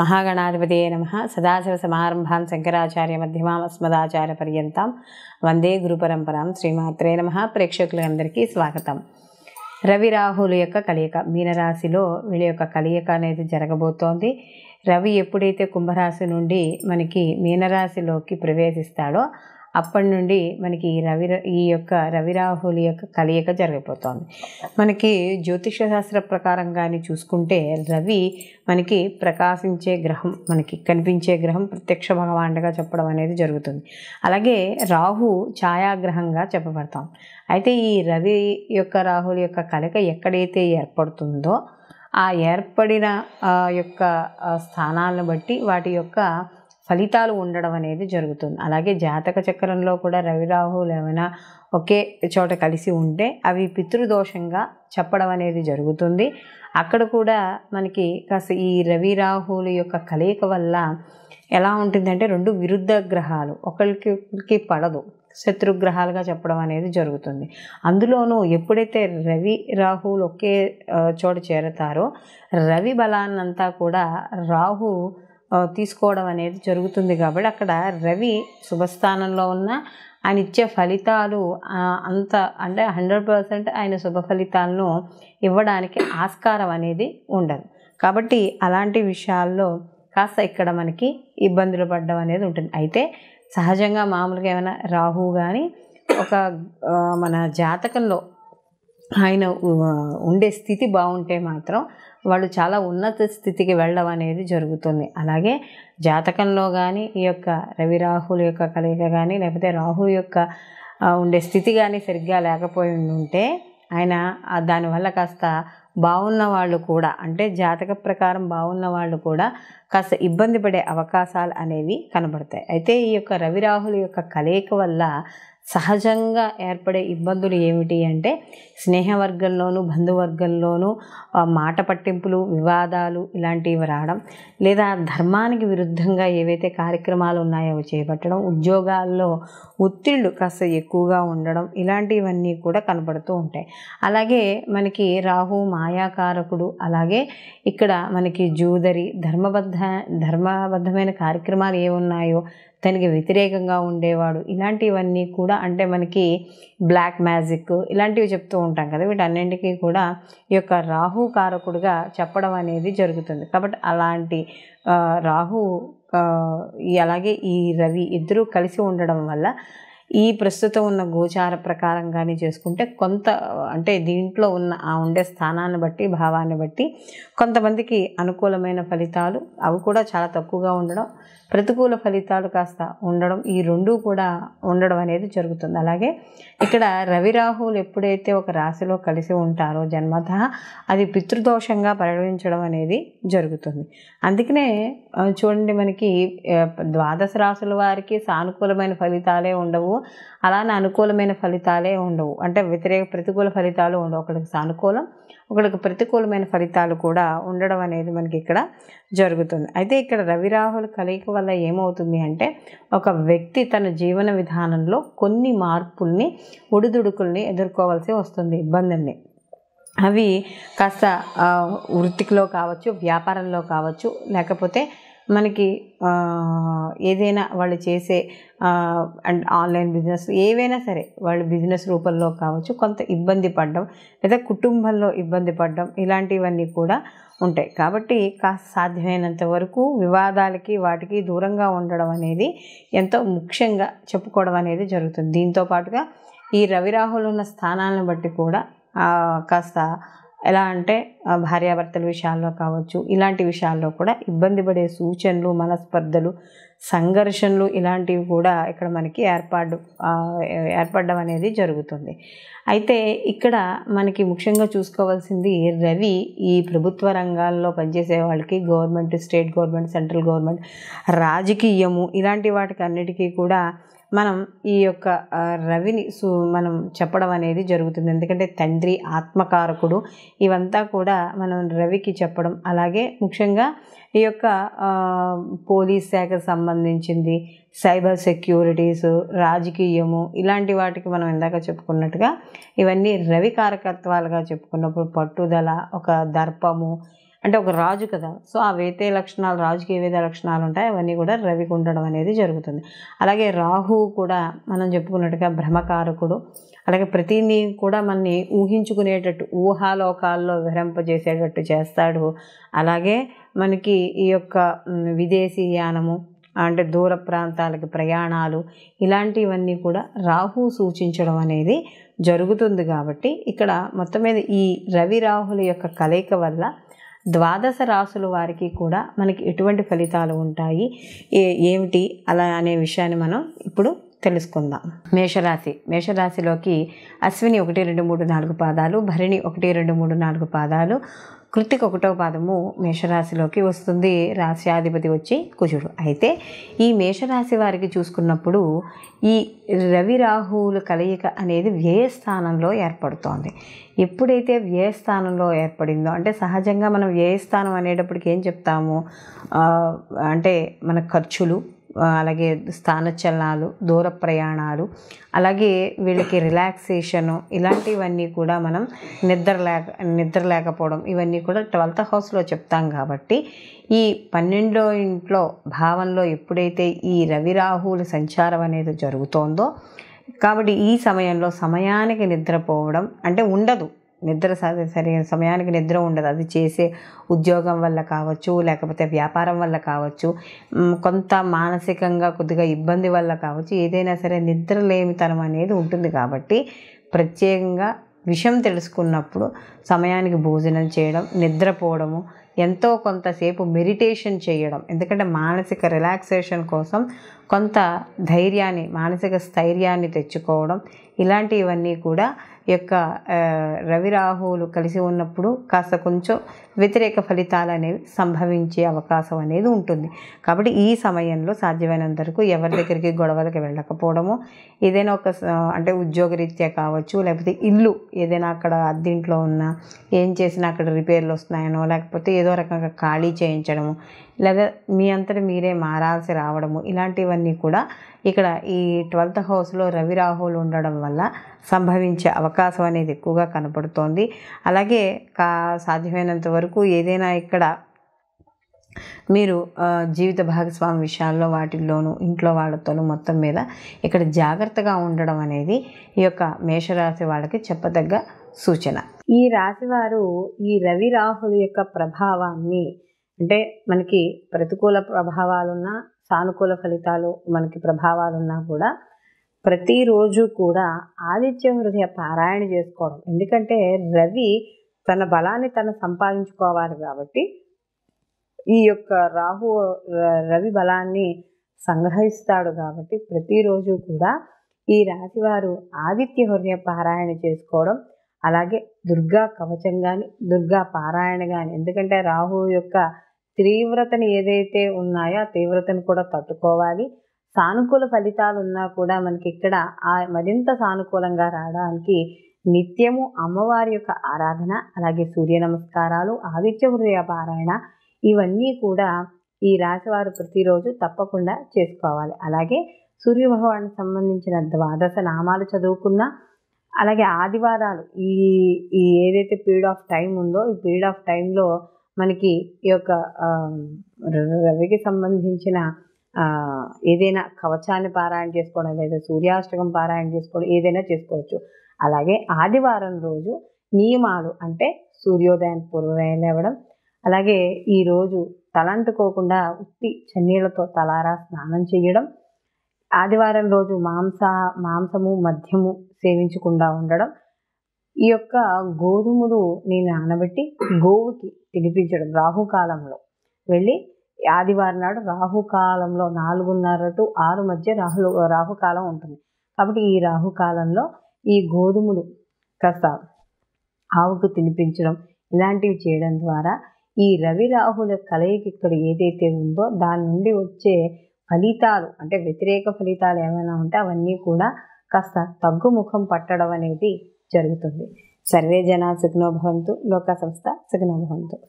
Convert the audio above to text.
మహాగణాధిపతయే నమః. సదాశివసమారంభాం శంకరాచార్యమధ్యమాం అస్మదాచార్యపర్యంతం వందే గురుపరంపరాం. శ్రీమాత్రే నమః. ప్రేక్షకులందరికీ స్వాగతం. రవి రాహుల యొక్క కలయిక, మీనరాశిలో వీళ్ళ యొక్క కలయిక అనేది జరగబోతోంది. రవి ఎప్పుడైతే కుంభరాశి నుండి మనకి మీనరాశిలోకి ప్రవేశిస్తాడో అప్పటి నుండి మనకి ఈ యొక్క రవి రాహుల యొక్క కలయిక జరగబోతోంది. మనకి జ్యోతిష శాస్త్ర ప్రకారం కానీ చూసుకుంటే రవి మనకి ప్రకాశించే గ్రహం, మనకి కనిపించే గ్రహం, ప్రత్యక్ష భగవానుడిగా చెప్పడం అనేది జరుగుతుంది. అలాగే రాహు ఛాయాగ్రహంగా చెప్పబడతాం. అయితే ఈ రవి యొక్క రాహుల యొక్క కలయిక ఎక్కడైతే ఏర్పడుతుందో ఆ ఏర్పడిన యొక్క స్థానాలను బట్టి వాటి యొక్క ఫలితాలు ఉండడం అనేది జరుగుతుంది. అలాగే జాతక చక్రంలో కూడా రవి రాహులు ఏమైనా ఒకే చోట కలిసి ఉంటే అవి పితృదోషంగా చెప్పడం అనేది జరుగుతుంది. అక్కడ కూడా మనకి కాస్త ఈ రవి రాహుల యొక్క కలయిక వల్ల ఎలా ఉంటుందంటే రెండు విరుద్ధ గ్రహాలు ఒకరికి పడదు, శత్రుగ్రహాలుగా చెప్పడం అనేది జరుగుతుంది. అందులోనూ ఎప్పుడైతే రవి రాహువులు ఒకే చోట చేరతారో రవి బలాన్నంతా కూడా రాహు తీసుకోవడం అనేది జరుగుతుంది. కాబట్టి అక్కడ రవి శుభస్థానంలో ఉన్న ఆయన ఇచ్చే ఫలితాలు అంత అంటే 100% ఆయన శుభ ఫలితాలను ఇవ్వడానికి ఆస్కారం అనేది ఉండదు. కాబట్టి అలాంటి విషయాల్లో కాస్త ఇక్కడ మనకి ఇబ్బందులు పడడం అనేది ఉంటుంది. అయితే సహజంగా మామూలుగా ఏమైనా రాహు కానీ ఒక మన జాతకంలో ఆయన ఉండే స్థితి బాగుంటే మాత్రం వాళ్ళు చాలా ఉన్నత స్థితికి వెళ్ళడం అనేది జరుగుతుంది. అలాగే జాతకంలో కానీ ఈ యొక్క రవి రాహుల యొక్క కలయిక కానీ లేకపోతే రాహు యొక్క ఉండే స్థితి కానీ సరిగ్గా లేకపోయి ఉంటే ఆయన దానివల్ల కాస్త బాగున్న వాళ్ళు కూడా, అంటే జాతక ప్రకారం బాగున్న వాళ్ళు కూడా కాస్త ఇబ్బంది పడే అవకాశాలు అనేవి కనబడతాయి. అయితే ఈ యొక్క రవి రాహుల యొక్క కలయిక వల్ల సహజంగా ఏర్పడే ఇబ్బందులు ఏమిటి అంటే స్నేహవర్గంలోనూ బంధువర్గంలోనూ మాట పట్టింపులు, వివాదాలు ఇలాంటివి రావడం, లేదా ధర్మానికి విరుద్ధంగా ఏవైతే కార్యక్రమాలు ఉన్నాయో అవి చేపట్టడం, ఉద్యోగాల్లో ఒత్తిళ్లు కాస్త ఎక్కువగా ఉండడం, ఇలాంటివన్నీ కూడా కనపడుతూ ఉంటాయి. అలాగే మనకి రాహు మాయాకారకుడు. అలాగే ఇక్కడ మనకి జూదరి, ధర్మబద్ధమైన కార్యక్రమాలు ఏమున్నాయో దానికి వ్యతిరేకంగా ఉండేవాడు, ఇలాంటివన్నీ కూడా అంటే మనకి బ్లాక్ మ్యాజిక్ ఇలాంటివి చెప్తూ ఉంటాం కదా, వీటన్నింటికీ కూడా ఈ యొక్క రాహు కారకుడుగా చెప్పడం అనేది జరుగుతుంది. కాబట్టి అలాంటి రాహు అలాగే ఈ రవి ఇద్దరూ కలిసి ఉండడం వల్ల ఈ ప్రస్తుతం ఉన్న గోచార ప్రకారం కానీ చేసుకుంటే కొంత అంటే దీంట్లో ఉన్న ఉండే స్థానాన్ని బట్టి, భావాన్ని బట్టి కొంతమందికి అనుకూలమైన ఫలితాలు అవి కూడా చాలా తక్కువగా ఉండడం, ప్రతికూల ఫలితాలు కాస్త ఉండడం, ఈ రెండూ కూడా ఉండడం అనేది జరుగుతుంది. అలాగే ఇక్కడ రవి రాహువులు ఎప్పుడైతే ఒక రాశిలో కలిసి ఉంటారో జన్మతః అది పితృదోషంగా పరిగణించడం అనేది జరుగుతుంది. అందుకనే చూడండి మనకి ద్వాదశ రాశుల వారికి సానుకూలమైన ఫలితాలే ఉండవు, అలానే అనుకూలమైన ఫలితాలే ఉండవు, అంటే ప్రతికూల ఫలితాలు ఉండవు. ఒకరికి సానుకూలం, ఒకరికి ప్రతికూలమైన ఫలితాలు కూడా ఉండడం అనేది మనకి ఇక్కడ జరుగుతుంది. అయితే ఇక్కడ రవి రాహుల కలయిక వల్ల ఏమవుతుంది అంటే ఒక వ్యక్తి తన జీవన విధానంలో కొన్ని మార్పుల్ని, ఒడిదుడుకుల్ని ఎదుర్కోవాల్సి వస్తుంది, ఇబ్బందుల్ని. అవి కాస్త వృత్తిలో కావచ్చు, వ్యాపారంలో కావచ్చు, లేకపోతే మనకి ఏదైనా వాళ్ళు చేసే అండ్ ఆన్లైన్ బిజినెస్ ఏవైనా సరే వాళ్ళు బిజినెస్ రూపంలో కావచ్చు కొంత ఇబ్బంది పడడం, లేదా కుటుంబంలో ఇబ్బంది పడడం, ఇలాంటివన్నీ కూడా ఉంటాయి. కాబట్టి కాస్త సాధ్యమైనంత వరకు వివాదాలకి వాటికి దూరంగా ఉండడం అనేది ఎంతో ముఖ్యంగా చెప్పుకోవడం అనేది జరుగుతుంది. దీంతో పాటుగా ఈ రవి రాహులు ఉన్న స్థానాలను బట్టి కూడా కాస్త ఎలా అంటే భార్యాభర్తల విషయాల్లో కావచ్చు, ఇలాంటి విషయాల్లో కూడా ఇబ్బంది పడే సూచనలు, మనస్పర్ధలు, సంఘర్షణలు ఇలాంటివి కూడా ఇక్కడ మనకి ఏర్పడడం అనేది జరుగుతుంది. అయితే ఇక్కడ మనకి ముఖ్యంగా చూసుకోవాల్సింది రవి ఈ ప్రభుత్వ రంగాల్లో పనిచేసే వాళ్ళకి, government, state government, central government, రాజకీయము ఇలాంటి వాటికి అన్నిటికీ కూడా మనం ఈ యొక్క రవిని మనం చెప్పడం అనేది జరుగుతుంది. ఎందుకంటే తండ్రి, ఆత్మకారకుడు, ఇవంతా కూడా మనం రవికి చెప్పడం. అలాగే ముఖ్యంగా ఈ యొక్క పోలీస్ శాఖకు సంబంధించింది, సైబర్ సెక్యూరిటీస్, రాజకీయము ఇలాంటి వాటికి మనం ఇందాక చెప్పుకున్నట్టుగా ఇవన్నీ రవి కారకత్వాలుగా చెప్పుకున్నప్పుడు పట్టుదల, ఒక దర్పము, అంటే ఒక రాజు కదా, సో ఆ వేతే లక్షణాలు, రాజుకి ఏ విధ లక్షణాలు ఉంటాయి అవన్నీ కూడా రవికి ఉండడం అనేది జరుగుతుంది. అలాగే రాహువు కూడా మనం చెప్పుకున్నట్టుగా భ్రమకారకుడు. అలాగే ప్రతిదీ కూడా మనని ఊహించుకునేటట్టు, ఊహాలోకాల్లో విహరింపజేసేటట్టు చేస్తాడు. అలాగే మనకి ఈ యొక్క విదేశీ యానము, అంటే దూర ప్రాంతాలకి ప్రయాణాలు, ఇలాంటివన్నీ కూడా రాహు సూచించడం అనేది జరుగుతుంది. కాబట్టి ఇక్కడ మొత్తం మీద ఈ రవి రాహుల యొక్క కలయిక వల్ల ద్వాదశ రాశుల వారికి కూడా మనకి ఎటువంటి ఫలితాలు ఉంటాయి, ఏమిటి అలా అనే విషయాన్ని మనం ఇప్పుడు తెలుసుకుందాం. మేషరాశిలోకి అశ్విని 1, 2, 3, 4 పాదాలు, భరణి 1, 2, 3, 4 పాదాలు, కృత్తిక 1వ పాదము మేషరాశిలోకి వస్తుంది. రాశ్యాధిపతి వచ్చి కుజుడు. అయితే ఈ మేషరాశి వారికి చూసుకున్నప్పుడు ఈ రవి రాహువుల కలయిక అనేది వ్యయస్థానంలో ఏర్పడుతోంది. ఎప్పుడైతే వ్యయస్థానంలో ఏర్పడిందో, అంటే సహజంగా మనం వ్యయస్థానం అనేటప్పటికి ఏం చెప్తాము అంటే మన ఖర్చులు, అలాగే స్థానచలనాలు, దూర ప్రయాణాలు, అలాగే వీళ్ళకి రిలాక్సేషను, ఇలాంటివన్నీ కూడా మనం నిద్ర లేకపోవడం, ఇవన్నీ కూడా 12th హౌస్లో చెప్తాం. కాబట్టి ఈ 12వ ఇంట్లో భావంలో ఎప్పుడైతే ఈ రవి రాహువుల సంచారం అనేది జరుగుతోందో, కాబట్టి ఈ సమయంలో సమయానికి నిద్రపోవడం అంటే ఉండదు. సరైన సమయానికి నిద్ర ఉండదు. అది చేసే ఉద్యోగం వల్ల కావచ్చు, లేకపోతే వ్యాపారం వల్ల కావచ్చు, కొంత మానసికంగా కొద్దిగా ఇబ్బంది వల్ల కావచ్చు, ఏదైనా సరే నిద్రలేమితనం అనేది ఉంటుంది. కాబట్టి ప్రత్యేకంగా విషయం తెలుసుకున్నప్పుడు సమయానికి భోజనం చేయడం, నిద్రపోవడము, ఎంతో కొంతసేపు మెడిటేషన్ చేయడం, ఎందుకంటే మానసిక రిలాక్సేషన్ కోసం కొంత ధైర్యాన్ని, మానసిక స్థైర్యాన్ని తెచ్చుకోవడం, ఇలాంటివన్నీ కూడా యొక్క రవి రాహువులు కలిసి ఉన్నప్పుడు కాస్త కొంచెం వ్యతిరేక ఫలితాలు అనేవి సంభవించే అవకాశం అనేది ఉంటుంది. కాబట్టి ఈ సమయంలో సాధ్యమైనంత వరకు ఎవరి దగ్గరికి గొడవలకి వెళ్ళకపోవడము, ఏదైనా ఒక అంటే ఉద్యోగరీత్యా కావచ్చు, లేకపోతే ఇల్లు ఏదైనా అక్కడ అద్దెంట్లో ఉన్నా ఏం చేసినా అక్కడ రిపేర్లు వస్తున్నాయనో, లేకపోతే ఏదో రకంగా ఖాళీ చేయించడము, లేదా మీ అంతటి మీరే మారాల్సి రావడము, ఇలాంటివన్నీ కూడా ఇక్కడ ఈ 12th హౌస్లో రవి రాహువులు ఉండడం వల్ల సంభవించే అవకాశం అనేది ఎక్కువగా కనపడుతోంది. అలాగే సాధ్యమైనంత వరకు ఏదైనా ఇక్కడ మీరు జీవిత భాగస్వామి విషయాల్లో వాటిల్లోనూ ఇంట్లో వాళ్ళతోనూ మొత్తం మీద ఇక్కడ జాగ్రత్తగా ఉండడం అనేది ఈ యొక్క మేషరాశి వాళ్ళకి చెప్పదగ్గ సూచన. ఈ రాశివారు ఈ రవి రాహుల యొక్క ప్రభావాన్ని, అంటే మనకి ప్రతికూల ప్రభావాలున్నా, సానుకూల ఫలితాలు మనకి ప్రభావాలున్నా కూడా ప్రతిరోజు కూడా ఆదిత్య హృదయ పారాయణ చేసుకోవడం. ఎందుకంటే రవి తన బలాన్ని తను సంపాదించుకోవాలి కాబట్టి ఈ యొక్క రవి బలాన్ని సంగ్రహిస్తాడు. కాబట్టి ప్రతిరోజు కూడా ఈ రాశివారు ఆదిత్య హృదయ పారాయణ చేసుకోవడం, అలాగే దుర్గా కవచం కానీ, దుర్గా పారాయణ కానీ, ఎందుకంటే రాహు యొక్క తీవ్రతను ఏదైతే ఉన్నాయో ఆ తీవ్రతను కూడా తట్టుకోవాలి. సానుకూల ఫలితాలు ఉన్నా కూడా మనకి ఇక్కడ మరింత సానుకూలంగా రావడానికి నిత్యము అమ్మవారి యొక్క ఆరాధన, అలాగే సూర్య నమస్కారాలు, ఆదిత్య హృదయ పారాయణ, ఇవన్నీ కూడా ఈ రాశివారు ప్రతిరోజు తప్పకుండా చేసుకోవాలి. అలాగే సూర్య భగవానికి సంబంధించిన ద్వాదశ నామాలు చదువుకున్నా, అలాగే ఆదివారాలు ఈ ఏదైతే పీరియడ్ ఆఫ్ టైం ఉందో ఈ పీరియడ్ ఆఫ్ టైంలో మనకి ఈ యొక్క రవికి సంబంధించిన ఏదైనా కవచాన్ని పారాయణ చేసుకోవడం, లేదా సూర్యాష్టకం పారాయణ చేసుకోవడం, ఏదైనా చేసుకోవచ్చు. అలాగే ఆదివారం రోజు నియమాలు, అంటే సూర్యోదయానికి పూర్వమే లేవడం, అలాగే ఈరోజు తలంటుకోకుండా ఉత్తి చన్నీళ్లతో తలారా స్నానం చేయడం, ఆదివారం రోజు మాంసము మద్యము సేవించకుండా ఉండడం, ఈ యొక్క గోధుమలు నానబెట్టి గోవుకి తినిపించడం, రాహుకాలంలో వెళ్ళి ఆదివారం నాడు రాహుకాలంలో 4:30 to 6 మధ్య రాహుకాలం ఉంటుంది. కాబట్టి ఈ రాహుకాలంలో ఈ గోధుమలు కాస్త ఆవుకు తినిపించడం, ఇలాంటివి చేయడం ద్వారా ఈ రవి రాహుల కలయిక ఇక్కడ ఏదైతే ఉందో దాని నుండి వచ్చే ఫలితాలు, అంటే వ్యతిరేక ఫలితాలు ఏమైనా ఉంటే అవన్నీ కూడా కాస్త తగ్గుముఖం పట్టడం అనేది జరుగుతుంది. సర్వే జనా సుఖినో భవంతు, లోకా సంస్థ సుఖినో భవంతు.